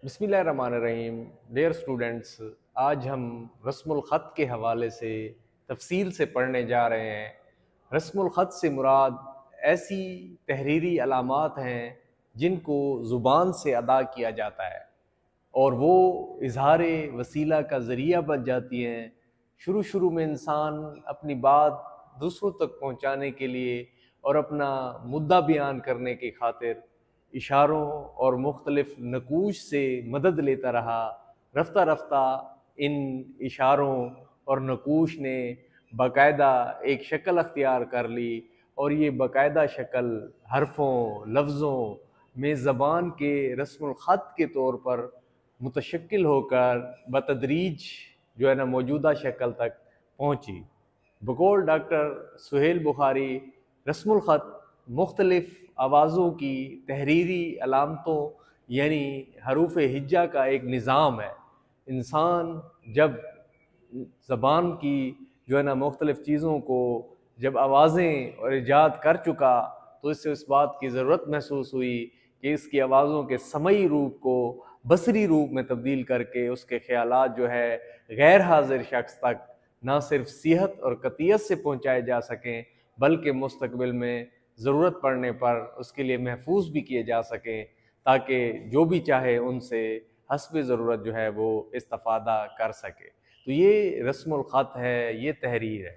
बिस्मिल्लाहिर्रहमानिर्रहीम। Dear students, आज हम रस्मुल ख़त के हवाले से तफसील से पढ़ने जा रहे हैं। रस्मुल ख़त से मुराद ऐसी तहरीरी अलामात हैं जिनको ज़ुबान से अदा किया जाता है और वो इजहार वसीला का ज़रिया बन जाती हैं। शुरू में इंसान अपनी बात दूसरों तक पहुंचाने के लिए और अपना मुद्दा बयान करने की खातिर इशारों और मुख्तलिफ नकूश से मदद लेता रहा। रफ्ता रफ्ता इन इशारों और नकूश ने बाकायदा एक शक्ल अख्तियार कर ली और ये बाकायदा शक्ल हरफों लफ्ज़ों में ज़बान के रस्मुल ख़त के तौर पर मुतशक्किल होकर बतदरीज जो है ना मौजूदा शक्ल तक पहुँची। बकौल डॉक्टर सुहेल बुखारी, रस्मुल ख़त मुख्तलिफ़ आवाज़ों की तहरीरी अलामतों यानी हरूफ हिज्जा का एक निज़ाम है। इंसान जब ज़बान की जो है ना मुख्तलिफ़ चीज़ों को जब आवाज़ें और ईजाद कर चुका तो इससे इस बात की ज़रूरत महसूस हुई कि इसकी आवाज़ों के समई रूप को बसरी रूप में तब्दील करके उसके ख़यालात जो है गैर हाजिर शख्स तक ना सिर्फ सिहत और कतियत से पहुँचाए जा सकें बल्कि मुस्तकबिल में ज़रूरत पड़ने पर उसके लिए महफूज भी किए जा सकें, ताकि जो भी चाहे उनसे हस्ब ज़रूरत जो है वो इस्तिफ़ादा कर सके। तो ये रस्मुल ख़त है, ये तहरीर है।